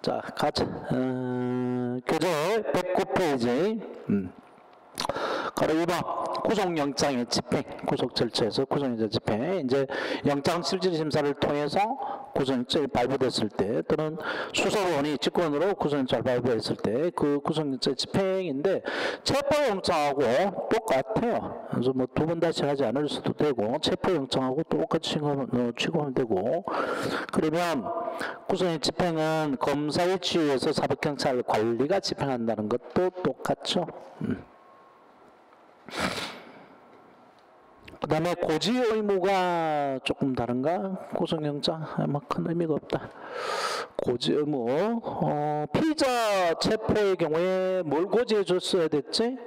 자, 가자. 교재 109페이지. 가로 2번 구속영장의 집행, 구속 절차에서 구속영장 집행. 이제 영장 실질 심사를 통해서 구속영장이 발부됐을 때, 또는 수사원이 직권으로 구속영장을 발부했을 때 그 구속영장 집행인데, 체포영장하고 똑같아요. 그래서 뭐 두 번 다시 하지 않을 수도 되고, 체포영장하고 똑같이 취급하면 되고. 그러면 구속영장 집행은 검사의 지휘에서 사법경찰 관리가 집행한다는 것도 똑같죠. 그 다음에 고지 의무가 조금 다른가? 구속영장? 아마 큰 의미가 없다. 고지 의무. 피의자 체포의 경우에 뭘 고지해 줬어야 됐지?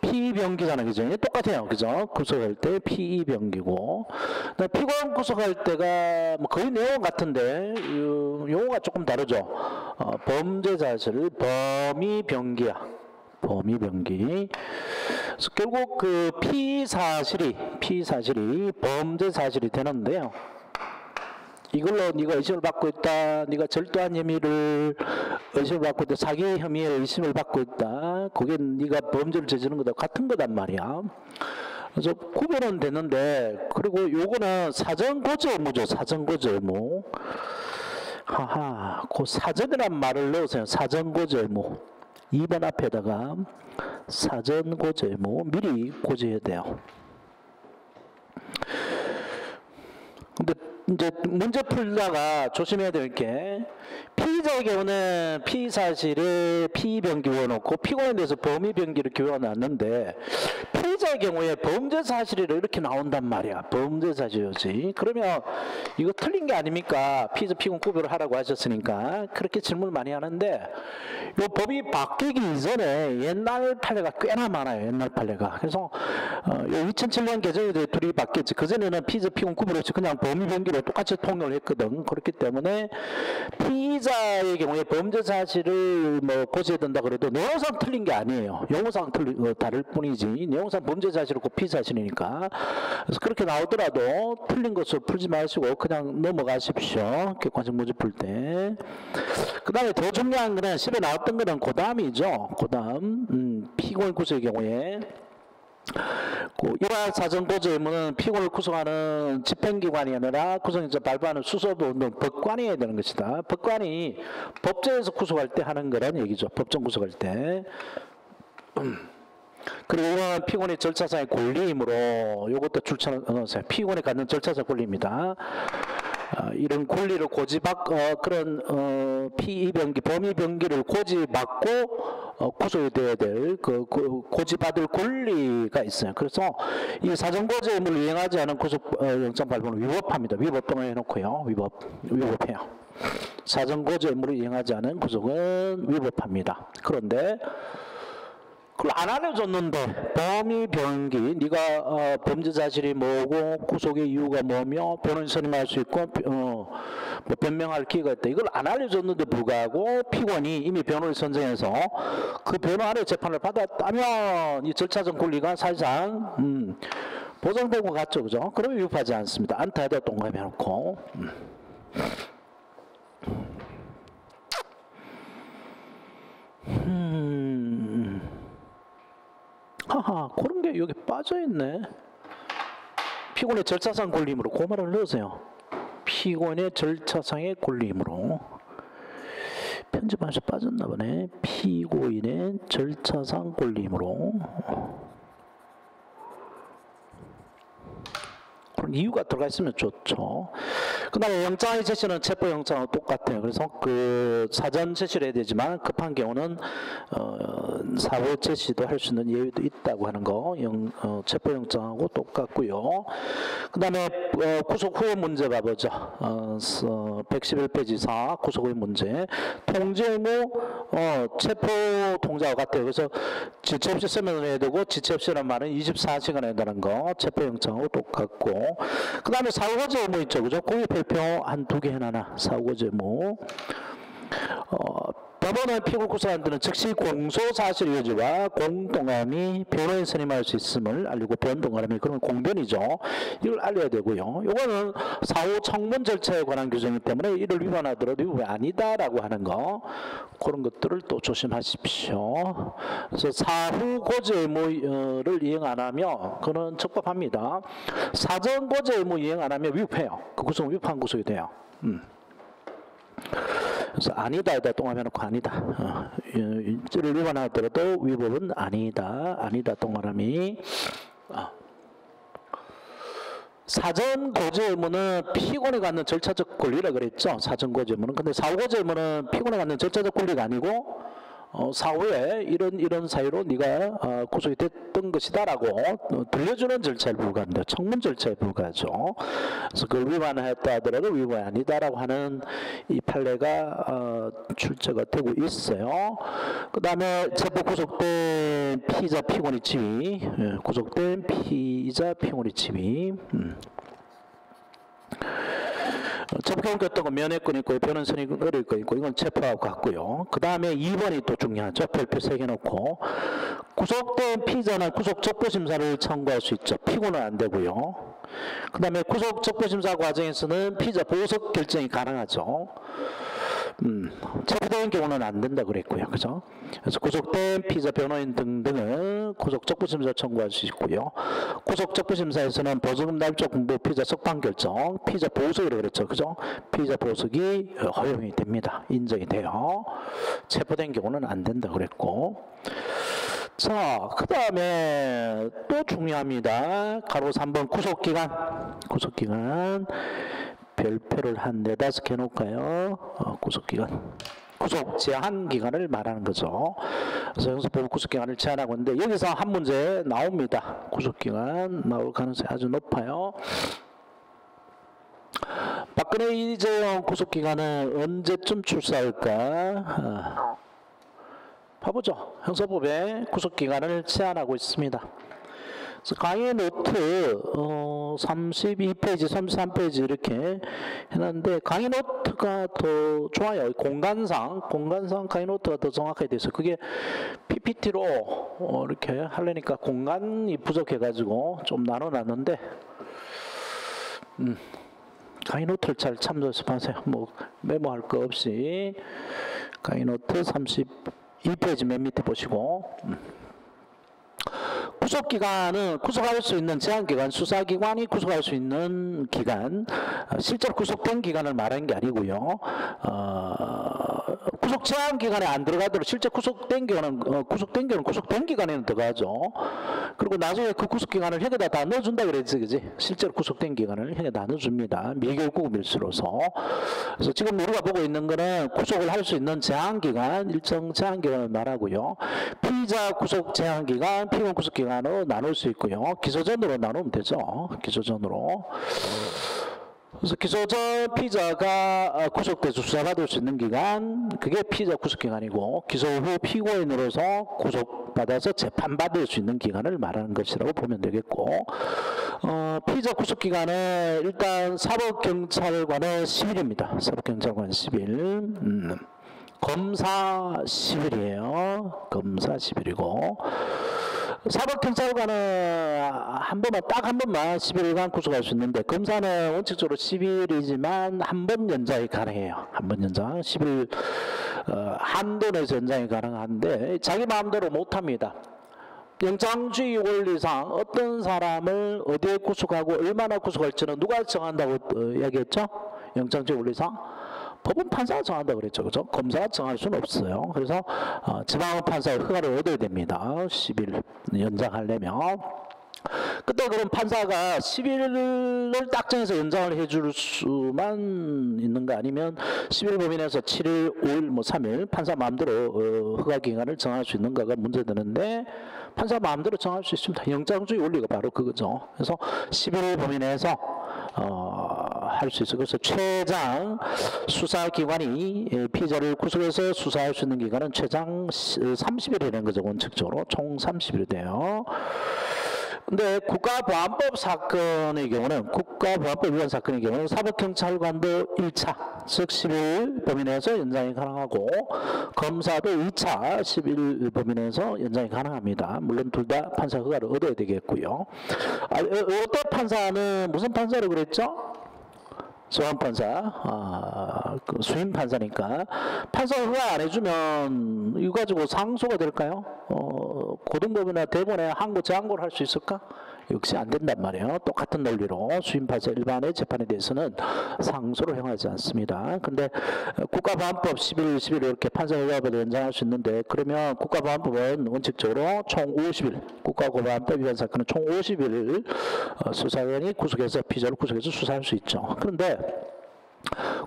피의병기잖아, 그죠? 똑같아요, 그죠? 구속할 때 피의병기고. 피고인 구속할 때가 뭐 거의 내용 같은데, 용어가 조금 다르죠? 범죄 사실, 범의병기야. 범의병기. 그래서 결국 그 피사실이 범죄 사실이 되는데요. 이걸로 네가 의심을 받고 있다, 네가 절도한 혐의를 의심을 받고 있다, 사기 혐의에 의심을 받고 있다, 그게 네가 범죄를 저지른 거다 같은 거단 말이야. 그래서 구별은 되는데, 그리고 요거는 사전고지 의무죠. 사전고지 의무. 하하, 그 사전이란 말을 넣으세요. 사전고지 의무. 2번 앞에다가 사전 고지 의무, 미리 고지해야 돼요. 근데 이제 문제 풀다가 조심해야 될 게, 피의자의 경우는 피의 사실에 피의병기 외워놓고 피고인에 대해서 범의병기를 외워놨는데, 피의자의 경우에 범죄 사실이라 이렇게 나온단 말이야. 범죄 사실이지. 그러면 이거 틀린 게 아닙니까? 피의자 피고인 구별을 하라고 하셨으니까 그렇게 질문을 많이 하는데, 이 법이 바뀌기 이전에 옛날 판례가 꽤나 많아요. 옛날 판례가. 그래서 2007년 개정에 대해 둘이 바뀌었지. 그전에는 피의자 피고인 구별 없이 그냥 범의병기로 똑같이 통용을 했거든. 그렇기 때문에 피의자의 경우에 범죄 사실을 뭐 고지해야 된다 그래도 내용상 틀린 게 아니에요. 용어상 다를 뿐이지. 내용상 범죄 사실이고 피의 사실이니까. 그래서 그렇게 나오더라도 틀린 것을 풀지 마시고 그냥 넘어가십시오. 객관식 문제 풀 때. 그 다음에 더 중요한 거는 실에 나왔던 거는 그 다음이죠. 그 다음 피고인 구속의 경우에 일화 사전 고지 의무는 피고를 구속하는 집행기관이 아니라 구속영장 발부하는 수사부 법관이 해야 되는 것이다. 법관이 법정에서 구속할 때 하는 거란 얘기죠. 법정 구속할 때. 그리고 이건 피고인의 절차상의 권리이므로 이것도 줄차는 넣으세요. 피고인이 갖는 절차상 권리입니다. 이런 권리를 그런 피의병기, 범의병기를 고지받고 구속돼야 될 그 고지받을 권리가 있어요. 그래서 이 사전고지 의무를 이행하지 않은 구속영장 발부는 위법합니다. 위법동을 해놓고요. 위법해요. 사전고지 의무를 이행하지 않은 구속은 위법합니다. 그런데 그걸 안 알려줬는데 범의병기, 네가 범죄 사실이 뭐고 구속의 이유가 뭐며 변호인 선임할 수 있고 뭐 변명할 기회가 있다. 이걸 안 알려줬는데 불구하고 피고인이 이미 변호를 선정해서 그 변호 아래 재판을 받았다면 이 절차적 권리가 사실상 보장되고 갔죠, 그죠? 그러면 위법하지 않습니다. 안타에다 동감해놓고. 하하, 그런 게 여기 빠져있네. 피고인의 절차상 권리이므로 그 말을 넣으세요. 피고인의 절차상의 권리이므로. 편집하면서 빠졌나 보네. 피고인의 절차상 권리이므로. 그런 이유가 들어가 있으면 좋죠. 그 다음에 영장의 제시는 체포영장하고 똑같아요. 그래서 그 사전 제시를 해야 되지만 급한 경우는 사후 제시도 할 수 있는 예외도 있다고 하는 거 체포영장하고 똑같고요. 그 다음에 구속 후의 문제 봐보죠. 111페이지 4 구속 후의 문제. 통지 의무 체포 통지와 같아요. 그래서 지체 없이 서면을 해야 되고 지체 없이라는 말은 24시간 해야 되는 거 체포영장하고 똑같고, 그 다음에 사후고지 의무 있죠, 그죠? 공익 발표 한 2개 해놔라. 사후고지 의무. 법원은 피고 구속한테는 즉시 공소 사실 유지와 공동함이 변호인 선임할 수 있음을 알리고 변동함이 그러면 공변이죠. 이걸 알려야 되고요. 이거는 사후 청문 절차에 관한 규정이기 때문에 이를 위반하더라도 위반이 아니다라고 하는 거 그런 것들을 또 조심하십시오. 그래서 사후 고지 의무를 이행 안 하면 그는 적법합니다. 사전 고지 의무 이행 안 하면 위법해요. 그 구속은 위법한 구속이 돼요. 그래서 아니다에다 동함해놓고 아니다. 이를 위반하더라도 위법은 아니다. 아니다 동그라미. 사전 고지 의무는 피고인이 갖는 절차적 권리라 그랬죠. 사전 고지 의무는. 근데 사후 고지 의무는 피고인이 갖는 절차적 권리가 아니고 사후에 이런 사유로 네가 구속이 됐던 것이다라고 들려주는 절차에 불과합니다. 청문 절차에 불과하죠. 그래서 그걸 위반했다 하더라도 위반이 아니다라고 하는 이 판례가 출제가 되고 있어요. 그 다음에 체포 구속된 피의자 피고인의 지위, 구속된 피의자 피고인의 지위. 체포권 어떤 건 면회권 있고 변호인 선임 의뢰권 있고 이건 체포하고 같고요. 그 다음에 2번이 또 중요하죠. 별표 3개 놓고 구속된 피의자는 구속 적부심사를 청구할 수 있죠. 피고는 안 되고요. 그 다음에 구속 적부심사 과정에서는 피의자 보석 결정이 가능하죠. 체포된 경우는 안 된다 그랬고요. 그죠? 그래서 구속된 피의자 변호인 등등은 구속 적부심사 청구할 수 있고요. 구속 적부심사에서는 보증금 납입적 공부 피의자 석방 결정, 피의자 보석이라고 그랬죠. 그죠? 피의자 보석이 허용이 됩니다. 인정이 돼요. 체포된 경우는 안 된다 그랬고. 자, 그 다음에 또 중요합니다. 가로 3번 구속기간. 구속기간. 별표를 한 4-5개 놓을까요? 구속기간. 구속 제한 기간을 말하는 거죠. 그래서 형사법은 구속기간을 제한하고 있는데 여기서 한 문제 나옵니다. 구속기간 나올 가능성이 아주 높아요. 박근혜 이재용 구속기간은 언제쯤 출사할까? 봐보죠. 형사법에 구속기간을 제한하고 있습니다. 그래서 강의 노트 32페이지, 33페이지 이렇게 해놨는데 강의 노트가 더 좋아요. 공간상 강의 노트가 더 정확하게 돼서 그게 PPT로 이렇게 하려니까 공간이 부족해가지고 좀 나눠놨는데 강의 노트를 잘 참조해서 보세요. 뭐 메모할 거 없이 강의 노트 32페이지 맨 밑에 보시고 구속기간은 구속할 수 있는 제한기간, 수사기관이 구속할 수 있는 기간, 실제로 구속된 기간을 말하는 게 아니고요. 구속 제한기간에 안 들어가도록 실제 구속된 경우는 구속된 기간에는 들어가죠. 그리고 나중에 그 구속기간을 형에다 다 넣어준다 그랬지, 그지? 실제로 구속된 기간을 형에다 넣어줍니다. 미결국 밀수로서. 그래서 지금 우리가 보고 있는 거는 구속을 할 수 있는 제한기간, 일정 제한기간을 말하고요. 피의자 구속 제한기간, 피고인 구속기간으로 나눌 수 있고요. 기소전으로 나누면 되죠. 기소전으로. 그래서 기소전 피의자가 구속돼서 수사받을 수 있는 기간, 그게 피의자 구속기간이고 기소 후 피고인으로서 구속받아서 재판받을 수 있는 기간을 말하는 것이라고 보면 되겠고, 피의자 구속기간은 일단 사법경찰관은 10일입니다. 사법경찰관 10일. 검사 10일이에요. 검사 10일이고 사법경찰관은 딱 한 번만 11일간 구속할 수 있는데 검사는 원칙적으로 10일이지만 한 번 연장이 가능해요. 한 번 연장 10일 한도 내에서 연장이 가능한데 자기 마음대로 못합니다. 영장주의 원리상 어떤 사람을 어디에 구속하고 얼마나 구속할지는 누가 정한다고 이야기했죠? 영장주의 원리상 법원 판사가 정한다고 그랬죠. 그죠? 검사가 정할 수는 없어요. 그래서 지방판사의 허가를 얻어야 됩니다. 10일 연장하려면. 그때 그럼 판사가 10일을 딱 정해서 연장을 해줄 수만 있는 거 아니면 10일 범위 내에서 7일, 5일, 뭐 3일 판사 마음대로 허가 기간을 정할 수 있는가가 문제되는데 판사 마음대로 정할 수 있습니다. 영장주의 원리가 바로 그거죠. 그래서 11일 범위 내에서 할 수 있어요. 그래서 최장 수사기관이 피의자를 구속해서 수사할 수 있는 기간은 최장 30일이라는 거죠. 원칙적으로 총 30일 돼요. 근데 국가보안법 사건의 경우는 국가보안법 위반 사건의 경우는 사법경찰관도 1차 즉 10일 범위 내에서 연장이 가능하고 검사도 2차 10일 범위 내에서 연장이 가능합니다. 물론 둘 다 판사 허가를 얻어야 되겠고요. 어떤 판사는 무슨 판사라고 그랬죠? 소환판사, 그 수임판사니까 판사 허가 안 해주면 이거 가지고 상소가 될까요? 고등법이나 대법원에 항고 재항고를 할 수 있을까? 역시 안 된단 말이에요. 똑같은 논리로 수임판사 일반의 재판에 대해서는 상소를 허용하지 않습니다. 근데 국가보안법 11 이렇게 판사 허가를 연장할 수 있는데 그러면 국가보안법은 원칙적으로 총 50일 국가보안법 위반 사건은 총 50일 수사위원이 구속해서 피의자를 구속해서 수사할 수 있죠. 그런데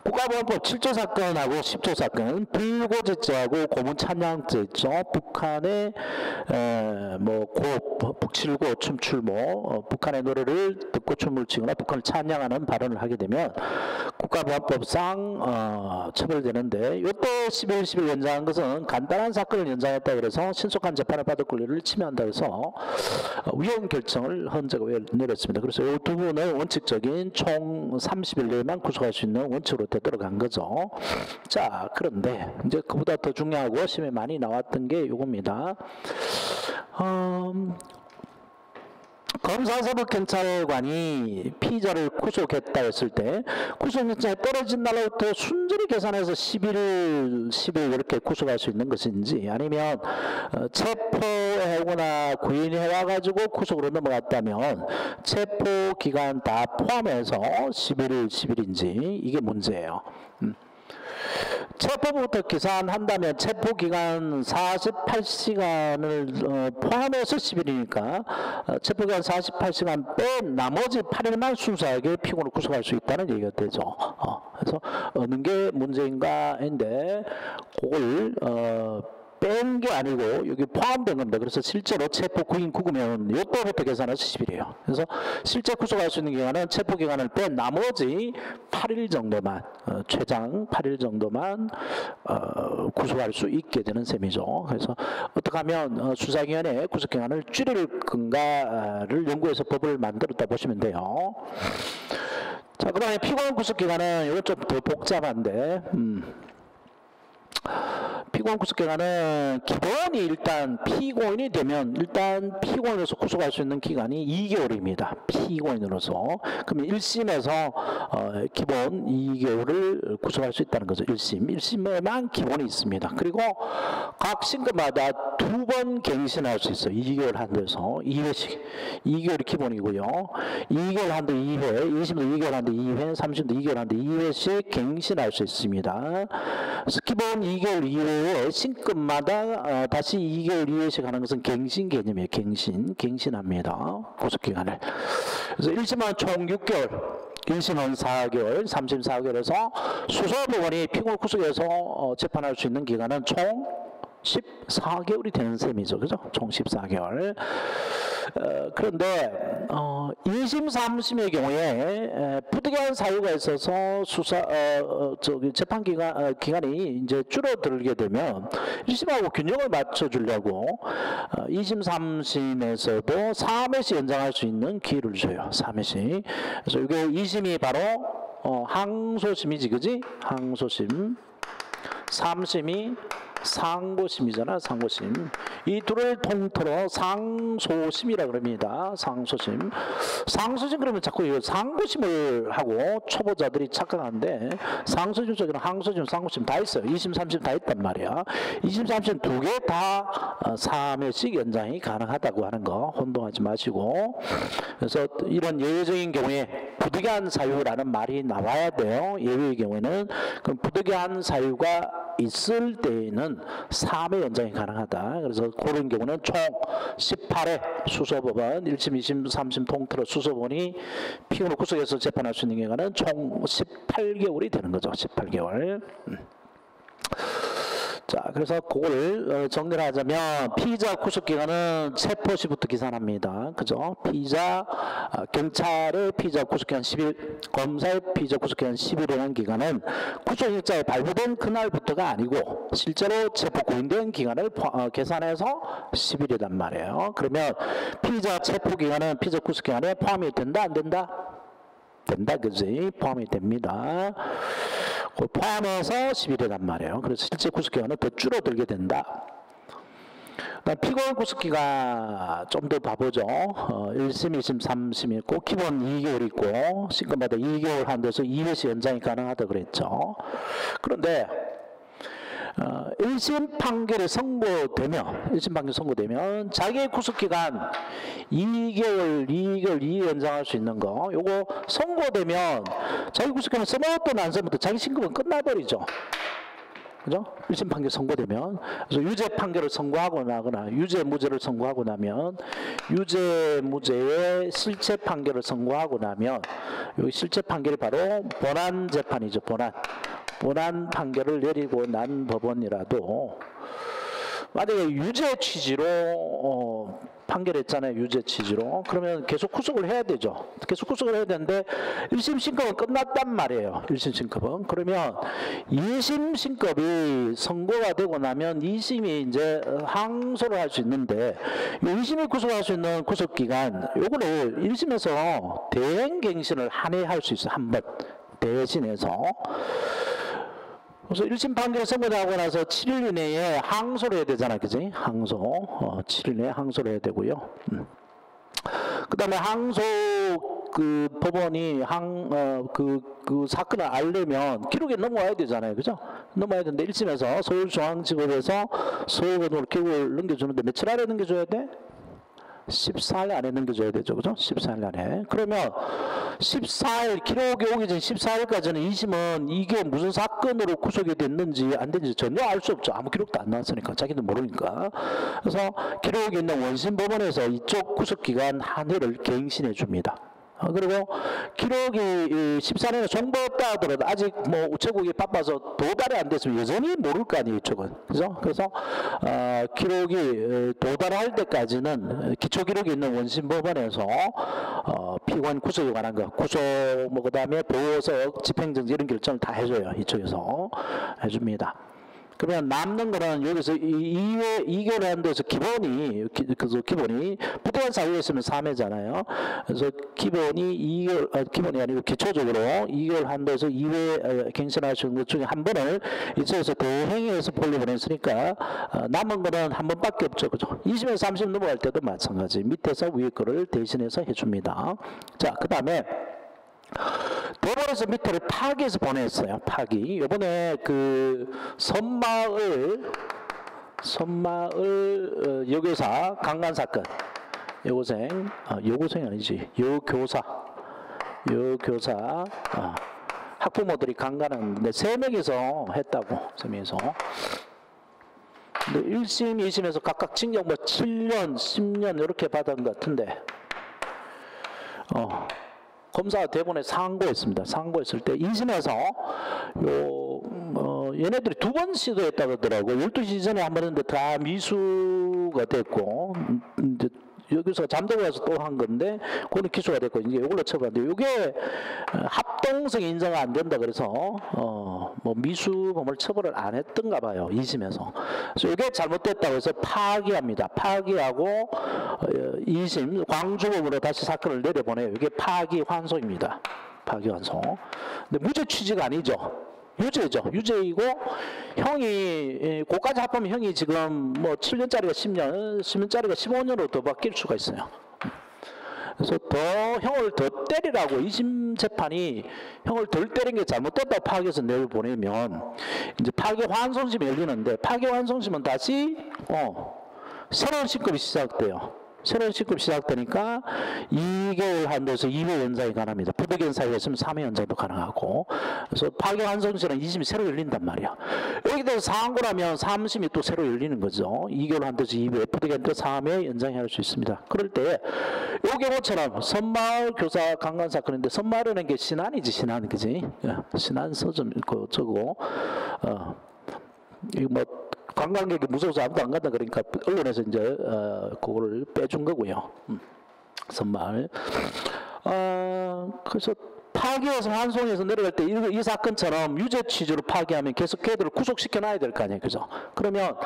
국가보안법 7조 사건하고 10조 사건은 불고제죄하고 고문찬양죄 있죠. 북한의 북칠고 춤출모 북한의 노래를 듣고 춤을 추거나 북한을 찬양하는 발언을 하게 되면 국가보안법상 처벌되는데 이때 11 연장한 것은 간단한 사건을 연장했다 그래서 신속한 재판을 받을 권리를 침해한다 해서 위헌 결정을 헌재가 내렸습니다. 그래서 이 두 분은 원칙적인 총 30일 내에만 구속할 수 있는 원칙으로 되돌아간 거죠. 자, 그런데 이제 그보다 더 중요하고 심에 많이 나왔던 게 이겁니다. 검사사법경찰관이 피의자를 구속했다 했을 때 구속영장이 떨어진 날로부터 순전히 계산해서 10일 이렇게 구속할 수 있는 것인지 아니면 체포하거나 구인해와가지고 구속으로 넘어갔다면 체포기간 다 포함해서 11일인지 이게 문제예요. 체포부터 계산한다면 체포기간 48시간을 포함해서 10일이니까 체포기간 48시간 뺀 나머지 8일만 순수하게 피고를 구속할 수 있다는 얘기가 되죠. 그래서 어느 게 문제인가 했는데 그걸 뺀 게 아니고 여기 포함된 겁니다. 그래서 실제로 체포 구인 구금은 요때부터 계산해서 10일이에요. 그래서 실제 구속할 수 있는 기간은 체포 기간을 뺀 나머지 8일 정도만 최장 8일 정도만 구속할 수 있게 되는 셈이죠. 그래서 어떻게 하면 수사기관의 구속기간을 줄일 건가를 연구해서 법을 만들었다 보시면 돼요. 자, 그다음에 피고인 구속기간은 이건 좀 더 복잡한데 피고인 구속기간은 기본이 일단 피고인이 되면 일단 피고인으로서 구속할 수 있는 기간이 2개월입니다. 피고인으로서. 그러면 1심에서 기본 2개월을 구속할 수 있다는 거죠. 1심에만 기본이 있습니다. 그리고 각 심급마다 2번 갱신할 수 있어요. 2개월 한도에서 2회씩. 2개월이 기본이고요. 2개월 한도 2회, 2심도 2개월 한도 2회, 3심도 2개월 한도 2회씩 갱신할 수 있습니다. 그래서 기본 2개월 이후에 신급마다 다시 2개월 이후에씩 하는 것은 갱신 개념이에요. 갱신합니다. 구속기간을. 그래서 1심은 총 6개월, 1심은 4개월, 3심 4개월에서 수사법원이 피고를 구속해서 재판할 수 있는 기간은 총 14개월이 되는 셈이죠. 그죠? 총 14개월. 그런데 2심, 3심의 경우에 부득이한 사유가 있어서 재판 기간이 이제 줄어들게 되면 1심하고 균형을 맞춰주려고 2심, 3심에서도 3회씩 연장할 수 있는 기회를 줘요. 3회씩. 그래서 이게 2심이 바로 항소심이지, 그지? 항소심. 3심이 상고심이잖아. 상고심. 이 둘을 통틀어 상소심이라 그럽니다. 상소심. 상소심 그러면 자꾸 이거 상고심을 하고 초보자들이 착각하는데 상소심 속에는 항소심, 상고심 다 있어요. 2심, 3심 다 있단 말이야. 2심, 3심 두 개 다 3회씩 연장이 가능하다고 하는 거 혼동하지 마시고. 그래서 이런 예외적인 경우에 부득이한 사유라는 말이 나와야 돼요. 예외의 경우에는 그럼 부득이한 사유가 있을 때에는 3회 연장이 가능하다. 그래서 그런 경우는 총 18회 수소법원 1심, 2심, 3심 통틀어 수소법원이 피고를 구속해서 재판할 수 있는 기간은 총 18개월이 되는 거죠. 18개월. 자, 그래서 그걸 정리를 하자면 피의자 구속기간은 체포시부터 계산합니다. 그죠? 경찰의 피의자 구속기간 10일, 검사의 피의자 구속기간 10일이라는 기간은 구속영장이 발부된 그날부터가 아니고 실제로 체포 구인된 기간을 계산해서 10일이란 말이에요. 그러면 피의자 체포기간은 피의자 구속기간에 포함이 된다, 안 된다? 된다, 그지? 포함이 됩니다. 그 포함해서 10일이란 말이에요. 그래서 실제 구속기간은 더 줄어들게 된다. 피고인 구속기간 좀 더 봐보죠. 1심, 2심, 3심 있고 기본 2개월 있고 신검마다 2개월 한도에서 2회씩 연장이 가능하다 그랬죠. 그런데 1심 판결이 선고되면 자기의 구속기간 2개월 연장할 수 있는 거, 요거 선고되면 자기 구속기간 써먹었던 안 써먹었던 자기 신고는 끝나버리죠. 그죠? 1심 판결 선고되면, 그래서 유죄 판결을 선고하고 나거나 유죄 무죄를 선고하고 나면 유죄 무죄의 실체 판결을 선고하고 나면 이 실체 판결이 바로 본안 재판이죠. 본안 판결을 내리고 난 법원이라도 만약에 유죄 취지로 판결했잖아요. 유죄 취지로. 그러면 계속 구속을 해야 되죠. 계속 구속을 해야 되는데 1심 신급은 끝났단 말이에요. 1심 신급은. 그러면 2심 신급이 선고가 되고 나면 2심이 이제 항소를 할 수 있는데 2심이 구속할 수 있는 구속기간 요거를 1심에서 대행갱신을 한 해 할 수 있어요. 한 번 대신해서. 그래서 1심 판결이 선고하고 나서 7일 이내에 항소를 해야 되잖아, 그지? 항소. 7일 내에 항소를 해야 되고요. 그 다음에 항소, 법원이 그 사건을 알려면 기록에 넘어와야 되잖아요, 그죠? 넘어와야 되는데 1심에서 서울중앙지법에서 서울고등으로 기록을 넘겨주는데 며칠 안에 넘겨줘야 돼? 14일 안에 넘겨줘야 되죠. 그죠? 14일 안에. 그러면 14일, 기록이 오기 전 14일까지는 2심은 이게 무슨 사건으로 구속이 됐는지 안 됐는지 전혀 알 수 없죠. 아무 기록도 안 나왔으니까. 자기도 모르니까. 그래서 기록이 있는 원심법원에서 이쪽 구속기간 한 해를 갱신해 줍니다. 그리고 기록이 14년에 송부했다 하더라도 아직 뭐 우체국이 바빠서 도달이 안 됐으면 여전히 모를 거 아니에요, 이쪽은. 그죠? 그래서 기록이 도달할 때까지는 기초기록이 있는 원심법원에서 피고인 구속에 관한 거, 구속 뭐 그다음에 보호석, 집행정지 이런 결정을 다 해줘요. 이쪽에서 해줍니다. 그러면 남는 거는 여기서 2개월 한도에서 기본이 부당한 사유가 있으면 3회잖아요. 그래서 기본이 2개월, 기본이 아니고 기초적으로 2개월 한도에서 2회 갱신할 수 있는 것 중에 한 번을 이쪽에서 대행해서 보내보냈으니까 남은 거는 한 번밖에 없죠. 그죠? 20에서 30 넘어갈 때도 마찬가지. 밑에서 위에 거를 대신해서 해줍니다. 자, 그 다음에 법원에서 밑에를 파기해서 보냈어요. 파기. 이번에 그 선마을 여교사 강간 사건, 여고생이 아니지, 여교사 학부모들이 강간했는데 3명이서 했다고. 3명이서. 근데 1심, 2심에서 각각 징역 뭐 7년, 10년 이렇게 받은 것 같은데 검사가 대본에 상고했습니다. 상고했을 때 2심에서 얘네들이 2번 시도했다고 하더라고요. 12시 전에 한 번 했는데 다 미수가 됐고 이제 여기서 잠들고 가서 또 한 건데 그거는 기소가 됐고 이제 이걸로 처벌하는데 이게 합동성이 인정이 안 된다 그래서 뭐 미수범을 처벌을 안 했던가 봐요. 2심에서. 그래서 이게 잘못됐다고 해서 파기합니다. 파기하고 2심 광주법으로 다시 사건을 내려보내요. 이게 파기환송입니다. 파기환송. 근데 무죄 취지가 아니죠. 유죄죠. 유죄이고 형이 고까지 합하면 형이 지금 뭐 7년짜리가 10년, 10년짜리가 15년으로 더 바뀔 수가 있어요. 그래서 형을 더 때리라고 2심 재판이 형을 덜 때린 게 잘못됐다고 파기해서 내려보내면 이제 파기환송심이 열리는데 파기환송심은 다시 새로운 신급이 시작돼요. 새로운 신급 시작되니까 2개월 한도에서 2회 연장이 가능합니다. 부득이한 사유가 있으면 3회 연장도 가능하고. 그래서 파기환송심은 2심이 새로 열린단 말이야. 여기 대해서 상고라면 3심이 또 새로 열리는 거죠. 2개월 한도에서 2회, 부득이한 때 3회 연장이 할 수 있습니다. 그럴 때 이 경우처럼 선마을 교사 강간 사건인데 선마을이라는 게 신안이지, 신안, 그지? 신안 서점 저거 이거 뭐 관광객이 무서워서 아무도 안 간다 그러니까 언론에서 이제 그거를 빼준 거고요. 선말. 그래서 파기해서 환송해서 내려갈 때 이 사건처럼 유죄 취지로 파기하면 계속 걔들을 구속시켜 놔야 될 거 아니에요. 그죠? 그러면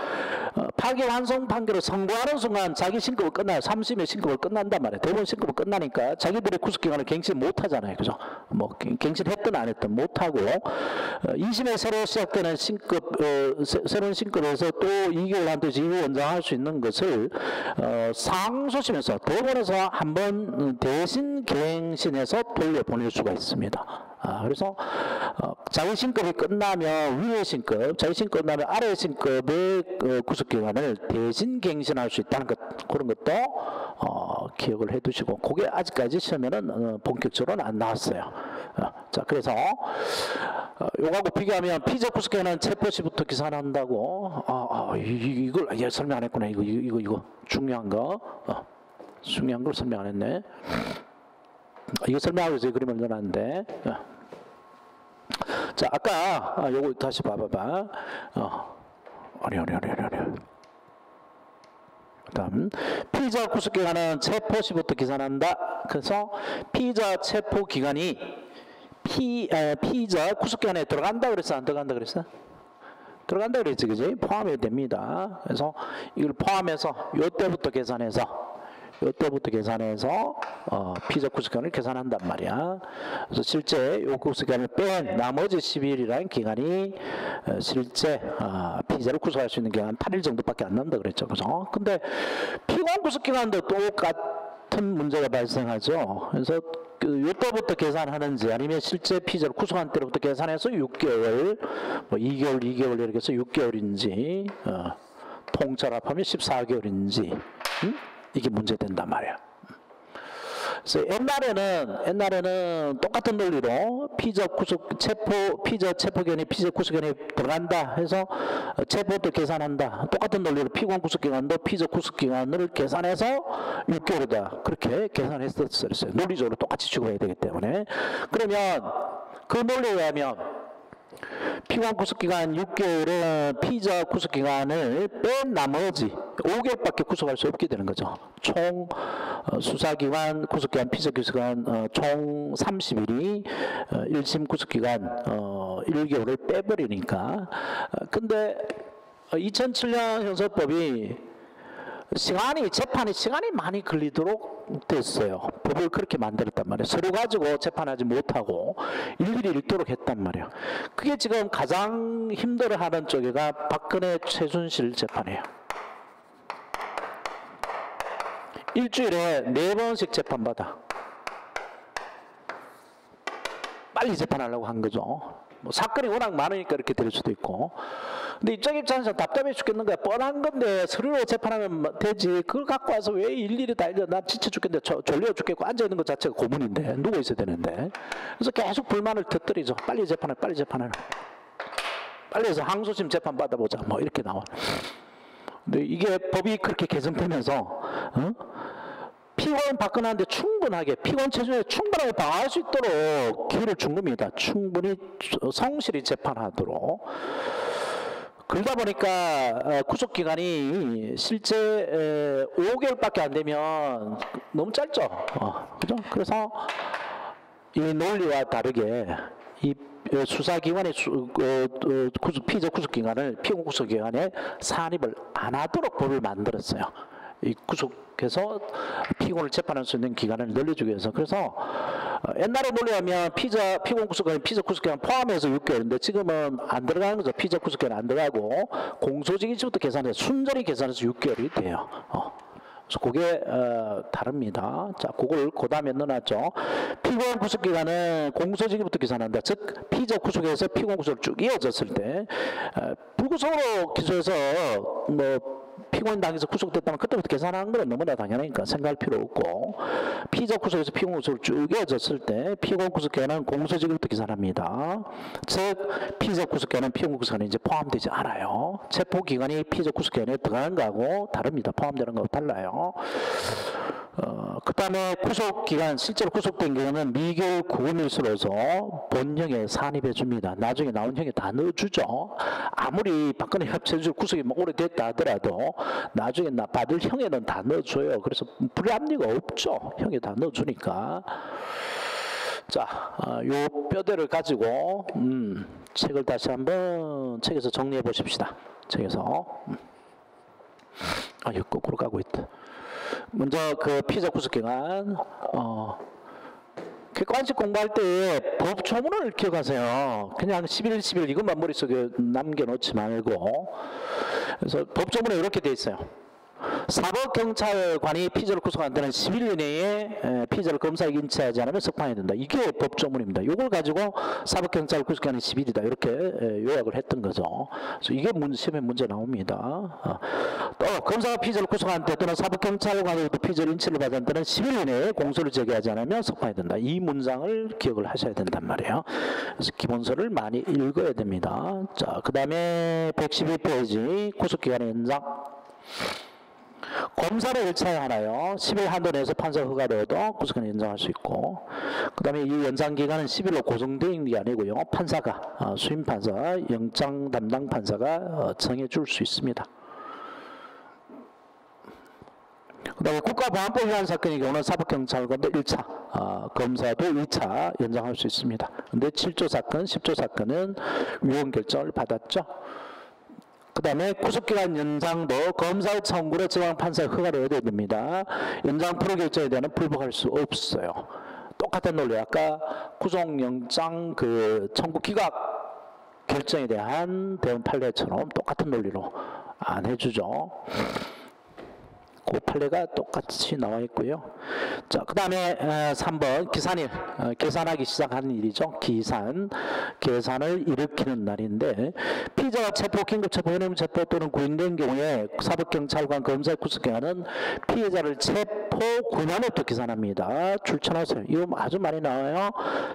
파기 환송 판결을 선고하는 순간 자기 신급은 끝나요. 3심의 신급을 끝난단 말이에요. 대법원 신급은 끝나니까 자기들의 구속기간을 갱신 못 하잖아요. 그죠? 뭐 갱신했든 안 했든 못 하고 2심에 새로 시작되는 신급 새로운 신급에서 또 2개월 한도 이후 연장할 수 있는 것을 상소심에서 대법원에서 한번 대신 갱신해서 돌려보낼 수가 있습니다. 그래서 자기 신급이 끝나면 위의 신급, 자기 신급 끝나면 아래 신급의 구속기간을 대신 갱신할 수 있다는 것, 그런 것도 기억을 해두시고, 그게 아직까지 시험에는 본격적으로는 안 나왔어요. 자, 그래서 요거하고 비교하면 피자 구속기간은 체포시부터 계산한다고. 이걸 설명 안 했구나. 이거 중요한 거. 중요한 걸 설명 안 했네. 이거 설명하고 있어요. 그림을 넣어놨는데. 자, 아까 요거 다시 봐봐봐. 어려. 그다음 피의자 구속기간은 체포시부터 계산한다. 그래서 피의자 체포 기간이 피의자 구속기간에 들어간다 그랬어, 안 들어간다 그랬어? 들어간다 그랬지, 그지? 포함이 됩니다. 그래서 이걸 포함해서 요때부터 계산해서 피의자 구속기간을 계산한단 말이야. 그래서 실제 요 구속기간을 뺀 나머지 10일이라는 기간이 실제 피의자를 구속할 수 있는 기간 8일 정도밖에 안 남다 그랬죠. 그죠? 근데 피고인 구속기간도 똑같은 문제가 발생하죠. 그래서 요때부터 계산하는지 아니면 실제 피의자를 구속한 때부터 계산해서 6개월, 뭐 2개월 이렇게 해서 6개월인지 통찰합하면 14개월인지 이게 문제된단 말이야. 그래서 옛날에는 똑같은 논리로 피의자 체포기간이 피의자 구속기간에 들어간다 해서 체포도 계산한다. 똑같은 논리로 피고인 구속기간도 피의자 구속기간을 계산해서 6개월이다. 그렇게 계산했었어요. 논리적으로 똑같이 취급해야 되기 때문에. 그러면 그 논리에 의하면 피고인 구속기간 6개월은 피의자 구속기간을 뺀 나머지 5개월밖에 구속할 수 없게 되는 거죠. 총 수사기간, 구속기간, 피의자 구속기간 총 30일이 1심 구속기간 1개월을 빼버리니까. 근데 2007년 형사법이 재판이 시간이 많이 걸리도록 됐어요. 법을 그렇게 만들었단 말이에요. 서류 가지고 재판하지 못하고 일일이 읽도록 했단 말이에요. 그게 지금 가장 힘들어하는 쪽에가 박근혜 최순실 재판이에요. 일주일에 4번씩 재판받아. 빨리 재판하려고 한 거죠. 뭐 사건이 워낙 많으니까 이렇게 될 수도 있고. 근데 이쪽 입장에서 답답해 죽겠는 거야. 뻔한 건데 서류로 재판하면 되지. 그걸 갖고 와서 왜 일일이 다 읽어. 나 지쳐 죽겠는데 졸려 죽겠고 앉아있는 것 자체가 고문인데 누워 있어야 되는데. 그래서 계속 불만을 터뜨리죠. 빨리 재판해라. 빨리 해서 항소심 재판 받아보자. 뭐 이렇게 나와. 근데 이게 법이 그렇게 개정되면서 피고인 박근혜한테 충분하게 피고인 최순실에 충분하게 방어할 수 있도록 기회를 준 겁니다. 충분히 성실히 재판하도록. 그러다 보니까 구속기간이 실제 5개월밖에 안 되면 너무 짧죠. 그죠? 그래서 이 논리와 다르게 이 수사기관의 피의자 구속기간을 피고인 구속기간에 산입을 안 하도록 법을 만들었어요. 이 구속해서 피고인을 재판할 수 있는 기간을 늘려주기 위해서. 그래서 옛날에 논리하면 피고인 구속기간, 피의자 구속기간 포함해서 6개월인데 지금은 안 들어가는 거죠. 피의자 구속기간 안 들어가고 공소시기부터 계산해서 순전히 계산해서 6개월이 돼요. 그래서 그게 다릅니다. 자, 그걸 그 다음에 넣어놨죠. 피고인 구속기간은 공소시기부터 계산한다. 즉 피의자 구속에서 피고인 구속을 쭉 이어졌을 때 불구속으로 기소해서 뭐 피고인 당에서 구속됐다면 그때부터 계산하는 건 너무나 당연하니까 생각할 필요 없고, 피의자 구속에서 피고인 구속을 쭉 이어졌을 때 피고인 구속기간은 공소시기부터 계산합니다. 즉 피의자 구속기간은 피고인 구속기간에 이제 포함되지 않아요. 체포기간이 피의자 구속기간에 들어가는 거하고 다릅니다. 포함되는 거하고 달라요. 그 다음에 구속기간, 실제로 구속된 경우는 미결 구금일수로서 본형에 산입해 줍니다. 나중에 나온 형에 다 넣어주죠. 아무리 박근혜 협치해줄 구속이 뭐 오래됐다 하더라도 나중에 받을 형에는 다 넣어줘요. 그래서 불합리가 없죠. 형에 다 넣어주니까. 자, 요 뼈대를 가지고 책을 다시 한번 책에서 정리해 보십시다. 책에서. 이거 거꾸로 가고 있다. 먼저 그 피의자 구속기간, 객관식 공부할 때 법조문을 기억하세요. 그냥 11 이것만 머릿속에 남겨놓지 말고. 그래서 법조문에 이렇게 돼 있어요. 사법경찰관이 피의자를 구속한 데는 11일 내에 피의자를 검사에게 인치하지 않으면 석방해야 된다. 이게 법조문입니다. 이걸 가지고 사법경찰 구속기간이 10일이다. 이렇게 요약을 했던 거죠. 그래서 이게 시험에 문제 나옵니다. 또 검사가 피의자를 구속한 데 또는 사법경찰관으로부터 피의자를 인치를 받은 데는 10일 내에 공소를 제기하지 않으면 석방해야 된다. 이 문장을 기억을 하셔야 된단 말이에요. 그래서 기본서를 많이 읽어야 됩니다. 자, 그 다음에 112페이지 구속기간의 연장. 검사를 1차에 하나요. 10일 한도 내에서 판사 허가를 얻어 구속기간 연장할 수 있고, 그 다음에 이 연장기간은 10일로 고정되어 있는 게 아니고요. 판사가, 수임 판사, 영장 담당 판사가 정해줄 수 있습니다. 그 다음에 국가보안법 위반 사건의 경우는 사법경찰관도 1차, 검사도 2차 연장할 수 있습니다. 근데 7조 사건, 10조 사건은 위헌 결정을 받았죠. 그 다음에 구속기간 연장도 검사의 청구로 지방판사의 허가를 얻어야 됩니다. 연장 불허 결정에 대한 불복할 수 없어요. 똑같은 논리, 아까 구속영장 청구 기각 결정에 대한 대응 판례처럼 똑같은 논리로 안 해주죠. 그 판례가 똑같이 나와 있고요. 자, 그 다음에 3번 기산일, 계산하기 시작하는 일이죠. 계산을 일으키는 날인데, 피의자가 체포, 긴급체포, 현행체포 또는 구인된 경우에 사법경찰관 검사의 구속기간은 피해자를 체포, 구인한 후부터 계산합니다. 줄쳐놓으세요. 이거 아주 많이 나와요.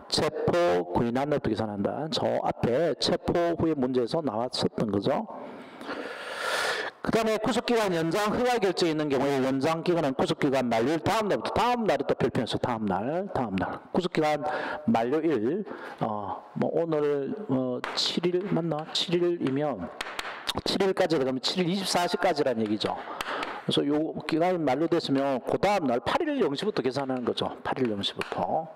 체포, 구인한 후부터 계산한다. 저 앞에 체포 후에 문제에서 나왔었던 거죠. 그 다음에 구속기간 연장 허가 결정이 있는 경우에 연장기간은 구속기간 만료일 다음 날부터, 다음 날이 또 별표에서 다음 날. 구속기간 만료일, 오늘 7일 맞나? 7일이면 7일까지 들어가면 7일 24시까지란 얘기죠. 그래서 요 기간이 만료됐으면 그 다음 날 8일 0시부터 계산하는 거죠. 8일 0시부터.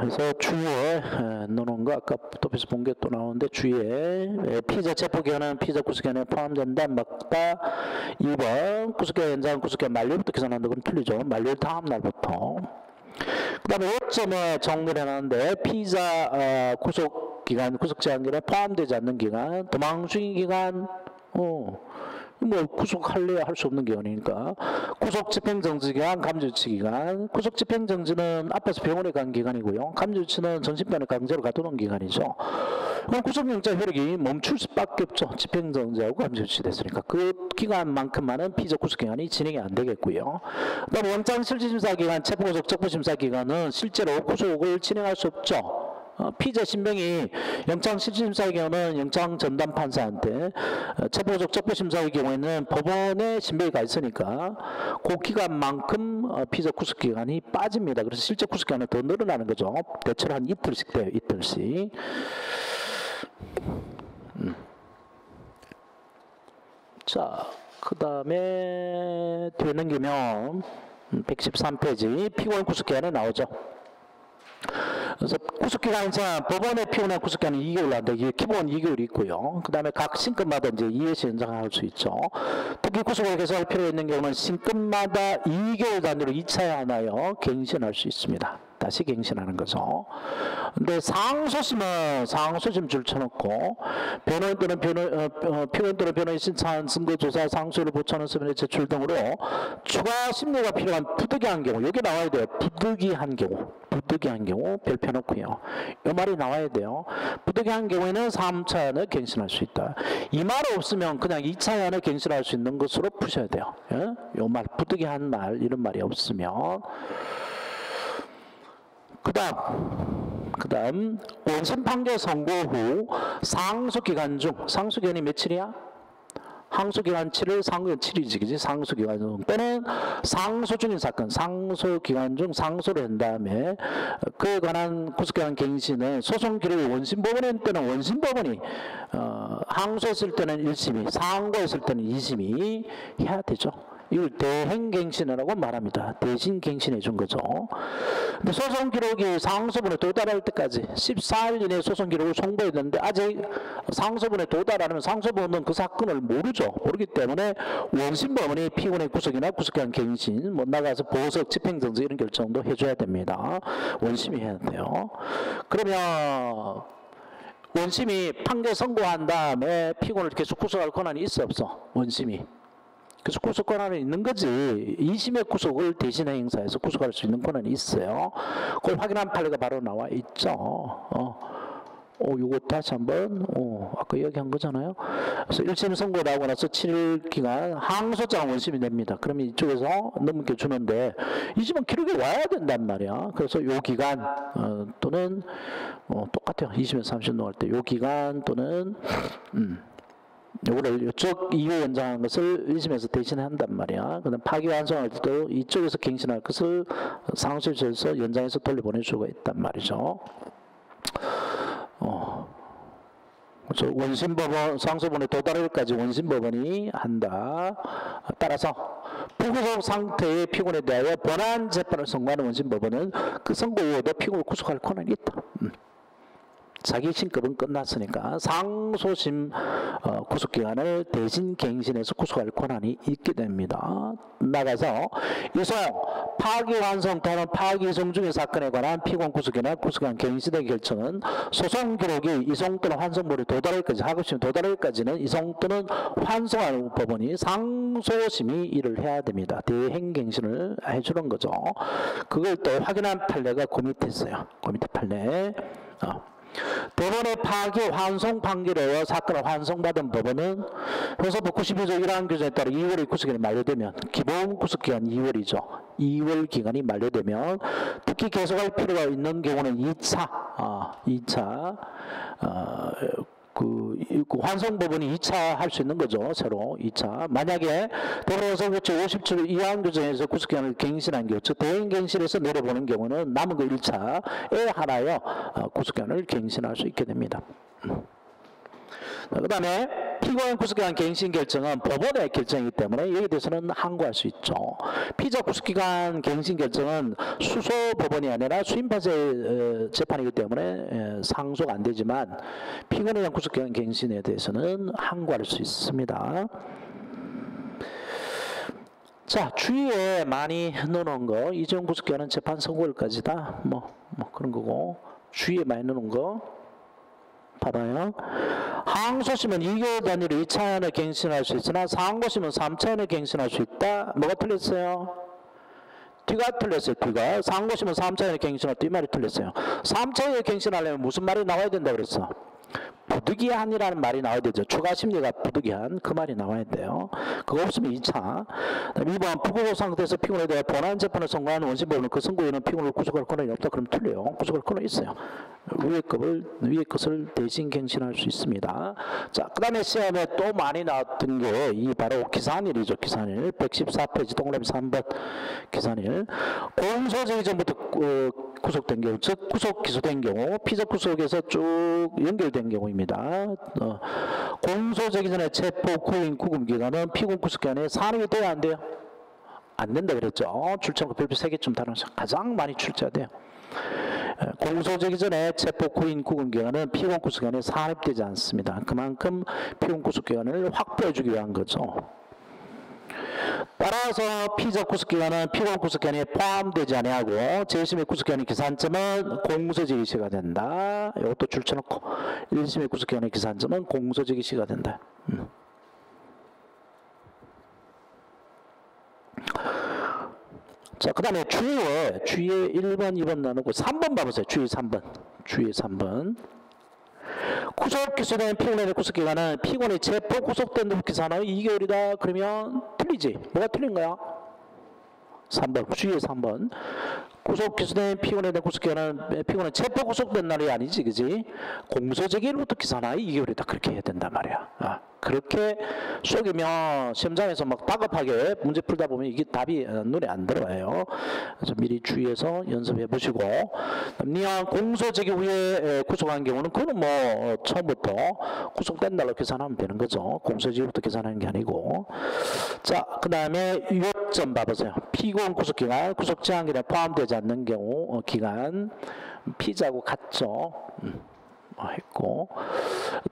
그래서 주의에 넣어놓은 거 아까 도표에서 본 게 또 나오는데, 주의에 피의자 체포기간은 피의자 구속기간에 포함된다 맞다. 2번 구속기간 연장 구속기간 만료부터 계산한다. 그럼 틀리죠. 만료일 다음 날부터. 그 다음에 요점에 정리를 해놨는데, 피의자 구속기간, 구속제한기간에 포함되지 않는 기간, 도망중인 기간, 구속할래야 할 수 없는 기간이니까. 구속집행정지기간, 감정유치기간. 구속집행정지는 앞에서 병원에 간 기간이고요. 감정유치는 정신병원에 강제로 가두는 기간이죠. 그럼 구속영장 효력이 멈출 수밖에 없죠. 집행정지하고 감정유치 됐으니까. 그 기간만큼만은 피의자 구속기간이 진행이 안 되겠고요. 그다음 영장실질심사기간, 체포구속 적부심사기간은 실제로 구속을 진행할 수 없죠. 피의자 신병이 영장실질심사의 경우는 영장전담판사한테, 체포구속 적부심사의 경우에는 법원에 신병이 가 있으니까 그 기간만큼 피의자 구속기간이 빠집니다. 그래서 실제 구속기간은 더 늘어나는 거죠. 대체로 한 이틀씩 돼요. 이틀씩. 자, 그 다음에 뒤에 넘기면 113페이지 피고인 구속기간에 나오죠. 그래서 구속기간은 법원의 피고인의 구속기간은 2개월 한다. 이게 기본 2개월이 있고요. 그 다음에 각 신급마다 이제 2회씩 연장할 수 있죠. 특히 구속을 개설할 필요가 있는 경우는 신급마다 2개월 단위로 2차에 하나요 갱신할 수 있습니다. 다시 갱신하는 거죠. 근데 상소심은 상소심 줄쳐놓고, 변호인 또는 피고인 또는 변호인 신청한 증거조사 상소를 보충하는 서면의 제출 등으로 추가 심리가 필요한 부득이한 경우, 여기 나와야 돼요. 부득이한 경우 별표 놓고요. 이 말이 나와야 돼요. 부득이한 경우에는 3차 안에 갱신할 수 있다. 이 말 없으면 그냥 2차 안에 갱신할 수 있는 것으로 푸셔야 돼요. 예? 이 말, 부득이한 말, 이런 말이 없으면. 그 다음 원심 판결 선고 후 상소기간 중, 상소기간이 며칠이야? 항소기간 7일, 상소기간 7일이지, 그지? 상소기간 중 또는 상소 중인 사건, 상소기간 중 상소를 한 다음에 그에 관한 구속기간 갱신은 소송 기록이 원심법원에 때는 원심법원이 항소했을 때는 1심이, 상고했을 때는 2심이 해야 되죠. 이걸 대행갱신이라고 말합니다. 대신 갱신해 준 거죠. 근데 소송 기록이 상소분에 도달할 때까지 14일 이내에 소송 기록을 송부해야 되는데 아직 상소분에 도달하면 상소분은 그 사건을 모르죠. 모르기 때문에 원심법원이 피고인의 구속이나 구속기한 갱신, 못 나가서 보석, 집행정지 이런 결정도 해줘야 됩니다. 원심이 해야 돼요. 그러면 원심이 판결 선고한 다음에 피고인을 계속 구속할 권한이 있어 없어? 원심이. 그래서 구속 권한이 있는 거지. 2심의 구속을 대신에 행사해서 구속할 수 있는 권한이 있어요. 그걸 확인한 판례가 바로 나와 있죠. 요거 다시 한번, 아까 이야기한 거잖아요. 그래서 1심 선고 나오고 나서 7일 기간 항소장 원심이 냅니다. 그러면 이쪽에서 넘겨주는데 2심은 기록이 와야 된단 말이야. 그래서 요 기간, 또는, 똑같아요. 2심에서 3심 넘어갈 때 요 기간 또는, 요거를 이쪽 이후 연장한 것을 1심에서 대신한단 말이야. 그다음 파기환송할 때도 이쪽에서 갱신할 것을 상소실에서 연장해서 돌려보낼 수가 있단 말이죠. 그래서 원심법원, 상소분에 도달하기까지 원심법원이 한다. 따라서 부구속 상태의 피고인에 대하여 본안 재판을 선고하는 원심법원은 그 선고 이후에도 피고인을 구속할 권한이 있다. 자기 신급은 끝났으니까 상소심 구속기간을 대신 갱신해서 구속할 권한이 있게 됩니다. 나가서 이송, 파기환송 또는 파기이송 중의 사건에 관한 피고인 구속이나 구속기간 갱신의 결정은 소송 기록이 이송 또는 환송물에 도달하기까지, 하급심에 도달하기까지는 이송 또는 환송하는 법원이 상소심이 일을 해야 됩니다. 대행갱신을 해주는 거죠. 그걸 또 확인한 판례가 그 밑에 있어요. 그 밑에 판례. 법원의 파기 환송 판결에 의해 사건을 환송받은 법원은 형사법 92조 1항 규정에 따라 2월의 구속기간이 만료되면, 기본 구속기간 2월이죠. 2월 기간이 만료되면 특히 계속할 필요가 있는 경우는 2차 환송법원이 2차 할 수 있는 거죠. 새로 2차. 만약에 대법원선고조 57 이항 규정에서 구속기간을 갱신한 경우, 즉 대행갱신에서 내려보는 경우는 남은 거 1차에 하나여 구속기간을 갱신할 수 있게 됩니다. 그 다음에 피고인 구속기간 갱신 결정은 법원의 결정이기 때문에 여기에 대해서는 항고할 수 있죠. 피자 구속기간 갱신 결정은 수소법원이 아니라 수임파제 재판이기 때문에 상소가 안 되지만 피고인에 대한 구속기간 갱신에 대해서는 항고할 수 있습니다. 자, 주의에 많이 넣어놓은 거, 이전 구속기간은 재판 선고일까지다. 뭐 그런 거고, 주의에 많이 넣어놓은 거 봐봐요. 항소심은 2개월 단위로 2차원에 갱신할 수 있으나 상고심은 3차원에 갱신할 수 있다. 뭐가 틀렸어요? 뒤가 틀렸어요. 뒤가. 상고심은 3차원에 갱신할 때 이 말이 틀렸어요. 3차원에 갱신하려면 무슨 말이 나와야 된다 그랬어? 부득이한이라는 말이 나와야 되죠. 추가 심리가 부득이한, 그 말이 나와야 돼요. 그거 없으면 2차. 2번 부구속 상태에서 피고인에 대해 본안 재판을 선고하는 원심법원은 그 선고 이후에는 피고인을 구속할 권한이 없다. 그럼 틀려요. 구속할 권한이 있어요. 위의 것을 대신 갱신할 수 있습니다. 자, 그 다음에 시험에 또 많이 나왔던 게 이 바로 기산일이죠. 기산일 114페이지 동그라미 3번 기산일. 공소제기 전부터 구속된 경우, 즉 구속 기소된 경우, 피적 구속에서 쭉 연결된 경우입니다. 공소제기 전에 체포, 구인, 구금기간은 피고인 구속기간에 산업이 돼야 안 돼요? 안 된다 그랬죠. 출처가 별표 3개쯤 다루면서 가장 많이 출제돼요. 공소제기 전에 체포, 구인, 구금기간은 피고인 구속기간에 산입되지 않습니다. 그만큼 피고인 구속기간을 확보해주기 위한 거죠. 따라서 피적 구속기간은 피고인 구속기간에 포함되지 아니하고 제1심의 구속기간의 기산점은 공소제기 시가 된다. 이것도 줄쳐놓고 1심의 구속기간의 기산점은 공소제기 시가 된다. 자, 그 다음에 주의에 1번, 2번 나누고 3번 봐보세요. 주의 3번. 구속 기소된 피고인의 구속기간은 피고인이 체포 구속된 후 기산하여 2개월이다. 그러면 틀리지. 뭐가 틀린 거야? 3번. 주의 3번. 구속 기소된 피고인에 대한 구속기간은 피고는 체포 구속된 날이 아니지, 그지? 공소제기일부터 기소하나 2개월이다, 그렇게 해야 된단 말이야. 그렇게 속이면 시험장에서 막 다급하게 문제 풀다 보면 이게 답이 눈에 안 들어와요. 그래서 미리 주의해서 연습해 보시고, 니한 공소제기 후에 구속한 경우는 그거는 뭐 처음부터 구속된 날로 계산하면 되는 거죠. 공소제기부터 계산하는 게 아니고. 자, 그 다음에 요점 봐보세요. 피고인 구속기간, 구속제한기간에 포함되지 않는 경우 기간 피자하고 같죠. 했고,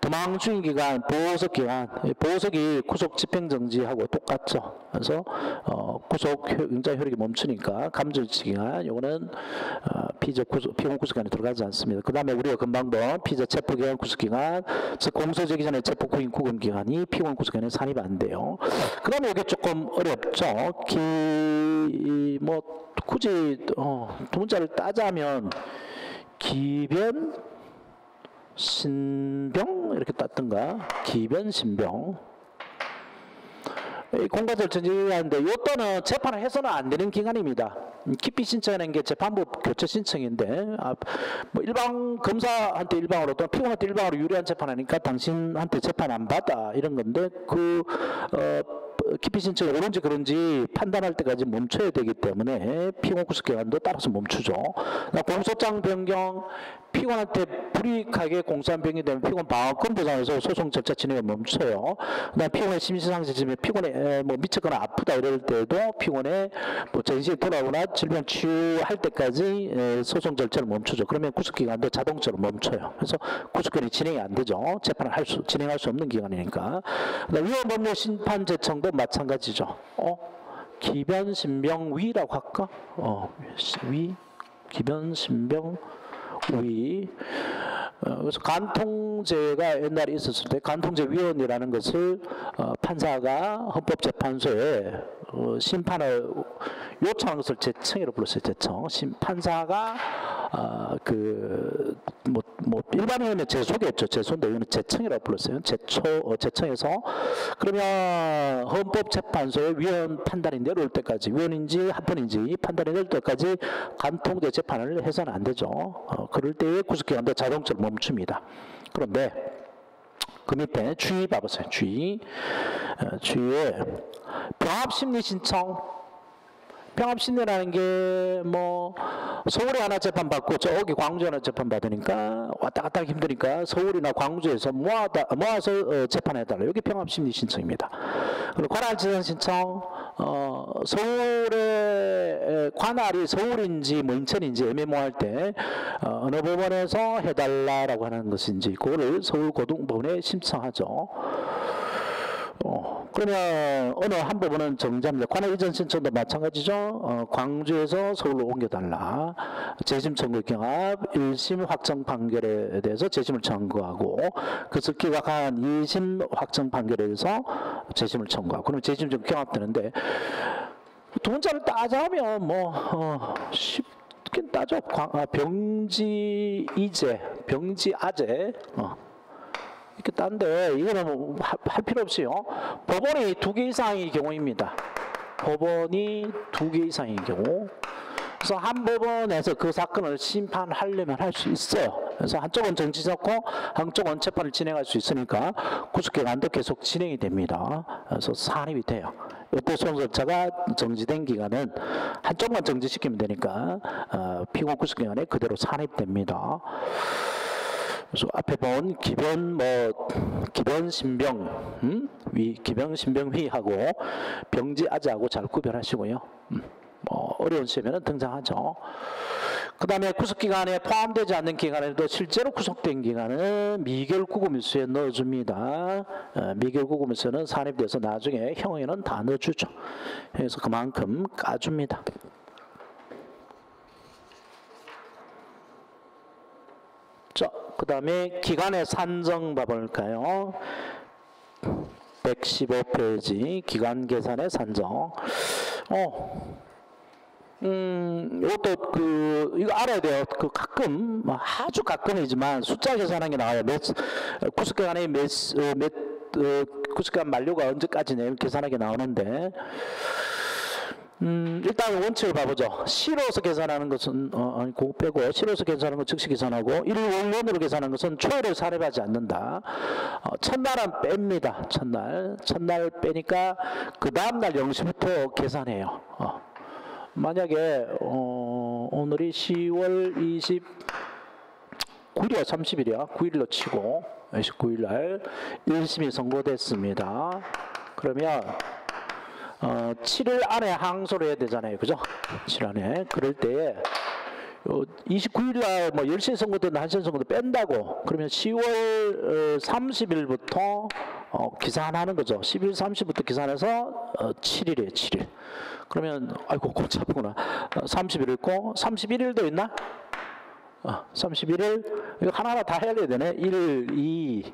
도망 중인 기간, 보호석 기간, 보호석이 구속 집행정지하고 똑같죠. 그래서 구속 영장 효력이 멈추니까 감정지 기간, 요거는 피고인 구속기간에 들어가지 않습니다. 그 다음에 우리가 금방 본 피자 체포 기간, 구속 기간, 즉 공소제기 전에 체포 구인 구금 기간이 피고인 구속기간에 산입 안 돼요. 그 다음에 이게 조금 어렵죠. 뭐 굳이 두 문자를 따자면 기변 신병 이렇게 땄던가. 기변 신병. 공과절 전제기간인데 요또는 재판을 해서는 안 되는 기간입니다. 기피 신청하는 게 재판부 교체 신청인데 뭐 일방 검사한테 일방으로 또 피고한테 일방으로 유리한 재판하니까 당신한테 재판 안 받아 이런 건데 기피 신청이 옳은지 그런지 판단할 때까지 멈춰야 되기 때문에 피고인 구속기간도 따라서 멈추죠. 공소장 변경, 피고한테 불이익하게 공소한 변경이 되면 피고인 방어권 보장에서 소송 절차 진행을 멈춰요. 그다음 피고인의 심신상태쯤에 피고인의 뭐 미쳤거나 아프다 이럴 때도 피고인의 뭐 정신이 돌아오거나 질병 치유할 때까지 소송 절차를 멈추죠. 그러면 구속기간도 자동차로 멈춰요. 그래서 구속기간이 진행이 안 되죠. 재판을 진행할 수 없는 기간이니까. 위헌법률 심판 제청도 마찬가지죠. 기변 신병위라고 할까? 기변 신병위. 그래서 간통죄가 옛날에 있었을 때 간통죄위원이라는 것을 판사가 헌법재판소에 심판을 요청한 것을 제청이라고 불렀어요. 제청. 판사가 뭐 일반인은 제소겠죠. 제소인데 이거는 제청이라고 불렀어요. 제청에서 그러면 헌법재판소의 위원 판단이 내려올 때까지 위원인지 합헌인지 판단이 내릴 때까지 간통죄 재판을 해서는 안 되죠. 그럴 때에 구속기간도 자동차로 멈춥니다. 그런데 그 밑에 주의 봐보세요. 주의에 병합심리신청. 병합심리라는 게 뭐 서울에 하나 재판 받고 저기 광주에 하나 재판 받으니까 왔다 갔다 하기 힘드니까 서울이나 광주에서 모아서 재판해달라. 여기 병합심리 신청입니다. 그리고 관할지정 신청, 서울의 관할이 서울인지 뭐 인천인지 애매모호할 때 어느 법원에서 해달라라고 하는 것인지 그거를 서울고등법원에 신청하죠. 그러면 어느 한 부분은 정지합니다. 관할 이전 신청도 마찬가지죠. 광주에서 서울로 옮겨달라. 재심 청구 경합 1심 확정 판결에 대해서 재심을 청구하고 그것을 기각한 2심 확정 판결에 대해서 재심을 청구하고 그러면 재심 청구 경합되는데 두 문자를 따자면 뭐 쉽게 따져. 병지이제, 병지아제 이렇게 딴데 이거는 뭐 할 필요 없이요. 법원이 2개 이상의 경우입니다. 법원이 2개 이상의 경우. 그래서 한 법원에서 그 사건을 심판하려면 할 수 있어요. 그래서 한쪽은 정지적고 한쪽은 재판을 진행할 수 있으니까 구속기간도 계속 진행이 됩니다. 그래서 산입이 돼요. 이때 소송 절차가 정지된 기간은 한쪽만 정지시키면 되니까 피고인 구속기간에 그대로 산입됩니다. 그래서 앞에 본 기변 신병 기변 신병휘하고 병지아자하고 잘 구별하시고요. 어려운 시험에는 등장하죠. 그 다음에 구속기간에 포함되지 않는 기간에도 실제로 구속된 기간은 미결구금일수에 넣어줍니다. 미결구금일수는 산입돼서 나중에 형에는 다 넣어주죠. 그래서 그만큼 까줍니다. 자, 그 다음에 기간의 산정 봐볼까요? 115페이지 기간 계산의 산정. 이것도 이거 알아야 돼요. 가끔 아주 가끔이지만 숫자 계산하는 게 나와요. 구속기간의 구속기간 만료가 언제까지냐 계산하게 나오는데 일단 원칙을 봐보죠. 시로서 계산하는 것은 아니고 빼고 시로서 계산하는 건 즉시 계산하고 일원론으로 계산하는 것은 초를 산입하지 않는다. 첫날은 뺍니다. 첫날 빼니까 그 다음날 0시부터 계산해요. 만약에 오늘이 10월 29일이야 30일이야 9일로 치고 29일 날 1심이 선고됐습니다. 그러면 7일 안에 항소를 해야 되잖아요. 그죠? 7일 안에. 그럴 때에 29일 날 뭐 10시에 선고든 1시에 선고든 뺀다고. 그러면 10월 30일부터 계산하는 거죠. 10일 30일부터 계산해서 7일이에요. 7일. 그러면 아이고 골치 아프구나. 30일 있고 31일도 있나? 31일 이거 하나하나 다 해야 되네. 1, 2,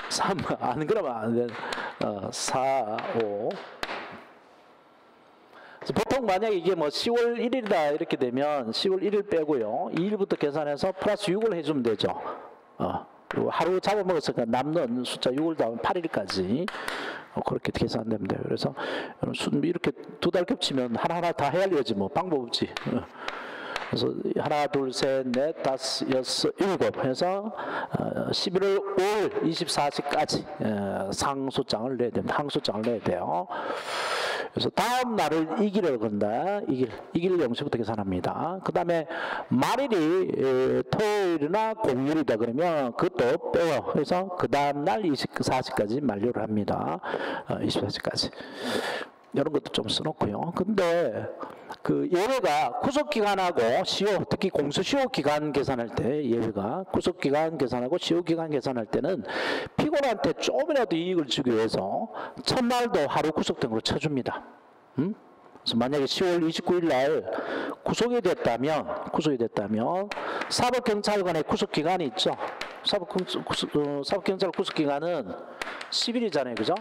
3 안 그러면 안 돼. 4, 5 보통 만약에 이게 뭐 10월 1일이다 이렇게 되면 10월 1일 빼고요 2일부터 계산해서 플러스 6을 해주면 되죠. 하루 잡아먹었으니까 남는 숫자 6을 더하면 8일까지 그렇게 계산되면 돼요. 그래서 이렇게 두 달 겹치면 하나하나 다 해야지 뭐 방법 없지. 그래서 하나, 둘, 셋, 넷, 다섯, 여섯, 일곱 해서 11월 5일 24시까지 상소장을 내야 됩니다. 항소장을 내야 돼요. 그래서 다음 날을 이기를 건다. 이기를 0시부터 계산합니다. 그 다음에 말일이 토요일이나 공휴일이다 그러면 그것도 빼요. 그래서 그 다음 날 24시까지 만료를 합니다. 24시까지. 이런 것도 좀 써놓고요. 근데 그 예외가 구속기간하고 시효, 특히 공수시효 기간 계산할 때 예외가 구속기간 계산하고 시효기간 계산할 때는 피고한테 조금이라도 이익을 주기 위해서 첫날도 하루 구속된 걸로 쳐줍니다. 그래서 만약에 10월 29일 날 구속이 됐다면 사법경찰관의 구속기간이 있죠. 사법경찰 구속기간은 10일이잖아요. 그죠?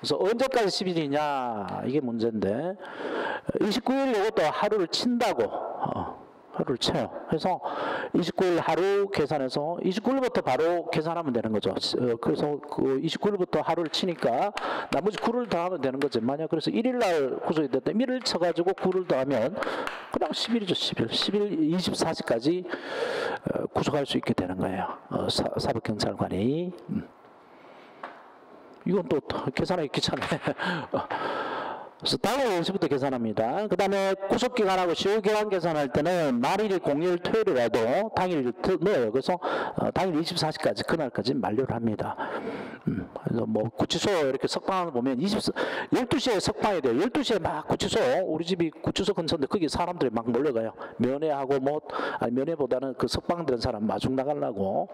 그래서 언제까지 10일이냐 이게 문제인데 29일 이것도 하루를 친다고 하루를 쳐요. 그래서 29일 하루 계산해서 29일부터 바로 계산하면 되는 거죠. 그래서 그 29일부터 하루를 치니까 나머지 9를 더하면 되는 거죠. 만약 그래서 1일 날 구속이 됐다 1일 쳐가지고 9를 더하면 그냥 10일이죠. 10일 24시까지 구속할 수 있게 되는 거예요. 사법경찰관이. 이건 또 계산하기 귀찮네. 그래서 다음 0시부터 계산합니다. 그 다음에 구속기간하고 시효기간 계산할 때는 말일이 공휴일 토요일이라도 당일 넣어요. 그래서 당일 24시까지 그날까지 만료를 합니다. 그래서 뭐 구치소 이렇게 석방을 보면 12시에 석방이 돼요. 12시에 막 구치소 우리 집이 구치소 근처인데 거기 사람들이 막 몰려가요. 면회하고 뭐 아니 면회보다는 그 석방된 사람 마중 나가려고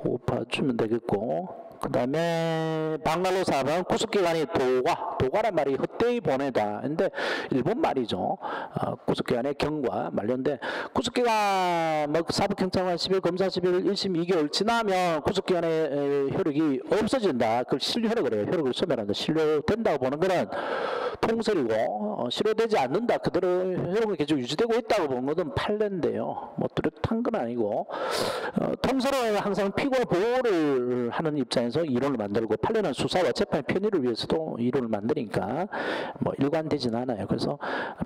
그거 봐주면 되겠고 그 다음에 방갈로 사업은 구속기간이 도가란 말이 헛되이 보내다. 근데 일본 말이죠. 구속기간의 경과 만료인데 구속기간 뭐 사법경찰관 10일, 검사 10일, 1심 2개월 지나면 구속기간의 효력이 없어진다. 그걸 실효라 그래요. 효력을 소멸한다. 실효된다고 보는 거는 통설이고 실효되지 않는다. 그대로 효력이 계속 유지되고 있다고 보는 것은 판례인데요. 뭐 뚜렷한 건 아니고 통설은 항상 피고의 보호를 하는 입장에서 이론을 만들고 판례는 수사와 재판의 편의를 위해서도 이론을 만드니까 뭐 일관되지는 않아요. 그래서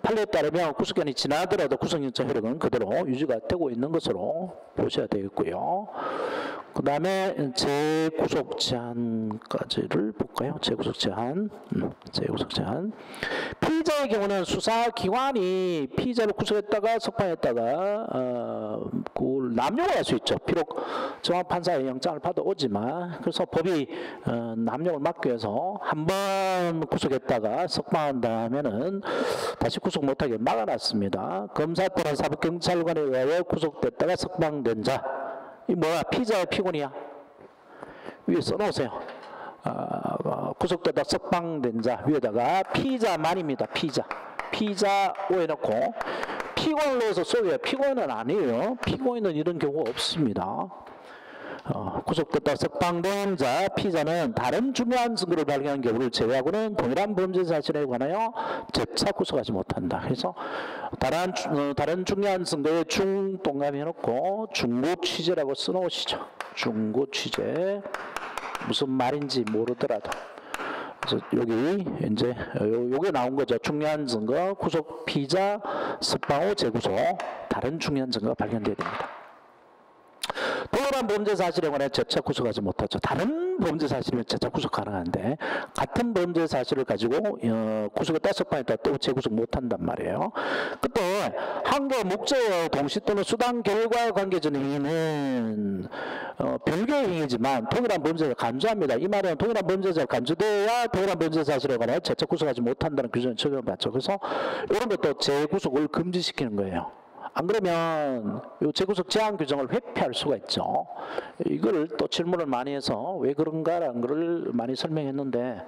판례에 따르면 구속기간이 지나더라도 구속영장 효력은 그대로 유지가 되고 있는 것으로 보셔야 되겠고요. 그 다음에 재구속 제한까지를 볼까요? 재구속 제한. 재구속 제한. 피의자의 경우는 수사기관이 피의자를 구속했다가 석방했다가 그걸 남용을 할 수 있죠. 비록 정황판사의 영장을 받아오지만 그래서 법이 남용을 막기 위해서 한 번 구속했다가 석방한 다음에는 다시 구속 못하게 막아놨습니다. 검사 또는 사법경찰관에 의하여 구속됐다가 석방된 자. 이 뭐야? 피의자의 피고이야. 위에 써놓으세요. 구속되다 석방된 자 위에다가 피의자만입니다. 피의자 오해놓고 피고인을 넣어서 써요. 피고인은 아니에요. 피고인은 이런 경우가 없습니다. 구속됐다 석방된 자 피의자는 다른 중요한 증거를 발견한 경우를 제외하고는 동일한 범죄 사실에 관하여 재차 구속하지 못한다. 그래서 다른 중요한 증거에 중동감해놓고 중고 취재라고 써놓으시죠. 중고 취재 무슨 말인지 모르더라도 그래서 여기 이제 요게 나온 거죠. 중요한 증거, 구속 피의자 석방 후 재구속, 다른 중요한 증거가 발견돼야 됩니다. 동일한 범죄 사실에 관해 재차 구속하지 못하죠. 다른 범죄 사실이면 재차 구속 가능한데 같은 범죄 사실을 가지고 구속했다 석방했다 또 재구속 못한단 말이에요. 그때 한계 목적의 동시 또는 수단 결과 관계적 행위는 별개의 행위지만 동일한 범죄를 간주합니다. 이 말은 동일한 범죄자가 간주돼야 동일한 범죄 사실에 관해 재차 구속하지 못한다는 규정을 적용받죠. 그래서 이런 것도 재구속을 금지시키는 거예요. 안 그러면 이 재구속 제한 규정을 회피할 수가 있죠. 이걸 또 질문을 많이 해서 왜 그런가라는 걸 많이 설명했는데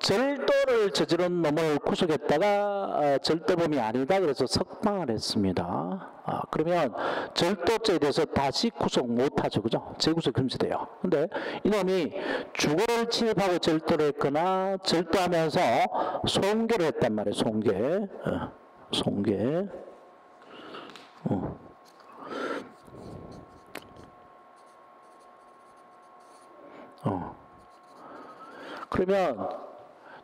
절도를 저지른 놈을 구속했다가 절도범이 아니다 그래서 석방을 했습니다. 그러면 절도죄에 대해서 다시 구속 못하죠. 그죠? 재구속 금지돼요. 근데 이놈이 주거를 침입하고 절도를 했거나 절도하면서 손괴를 했단 말이에요. 손괴. 손괴. 그러면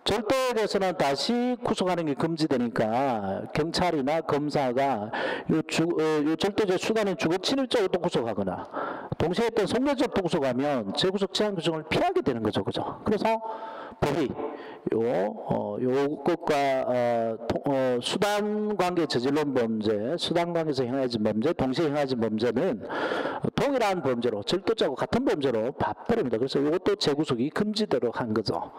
절도에 대해서는 다시 구속하는 게 금지되니까 경찰이나 검사가 요 절도죄 수단인 주거 침입죄도 구속하거나 동시에 했던 손괴죄도 구속하면 재구속 제한 규정을 피하게 되는 거죠. 그죠? 그래서 법이 요것과 수단 관계 저질른 범죄, 수단 관계에서 행해진 범죄, 동시에 행해진 범죄는 동일한 범죄로 절도죄하고 같은 범죄로 봐버립니다. 그래서 이것도 재구속이 금지되도록 한 거죠.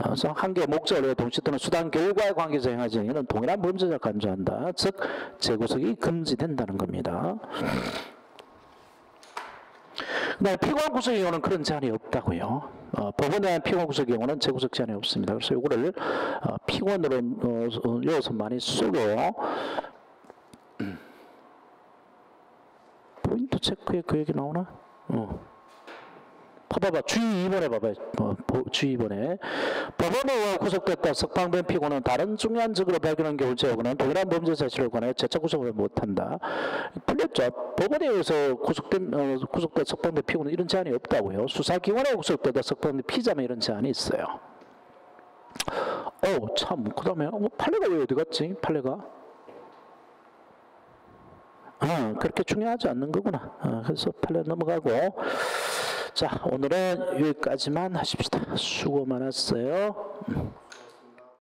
그래서 한계 목적을 동시 또는 수단 결과에 관계에서 행하지 않는 동일한 범죄자를 간주한다. 즉 재구속이 금지된다는 겁니다. 그다음에 피고한 구속의 경우는 그런 제한이 없다고요. 법원에 대한 피고한 구속의 경우는 재구속 제한이 없습니다. 그래서 이거를 피고원으로 여기서 많이 쓰고 포인트 체크에 그 얘기 나오나? 봐봐. 주의 2번에 봐봐요. 주의 2번에. 법원에 의해 구속됐다 석방된 피고는 다른 중요한 증거로 발견한 경우 제하고는 동일한 범죄 사실을 관해 재차 구속을 못한다. 풀렸죠? 법원에 의해서 구속된 석방된 피고는 이런 제한이 없다고요. 수사기관에 구속되다 석방된 피의자면 이런 제한이 있어요. 참. 그 다음에 판례가 왜 어디 갔지? 판례가? 그렇게 중요하지 않는 거구나. 그래서 판례 넘어가고. 자, 오늘은 여기까지만 하십시다. 수고 많았어요.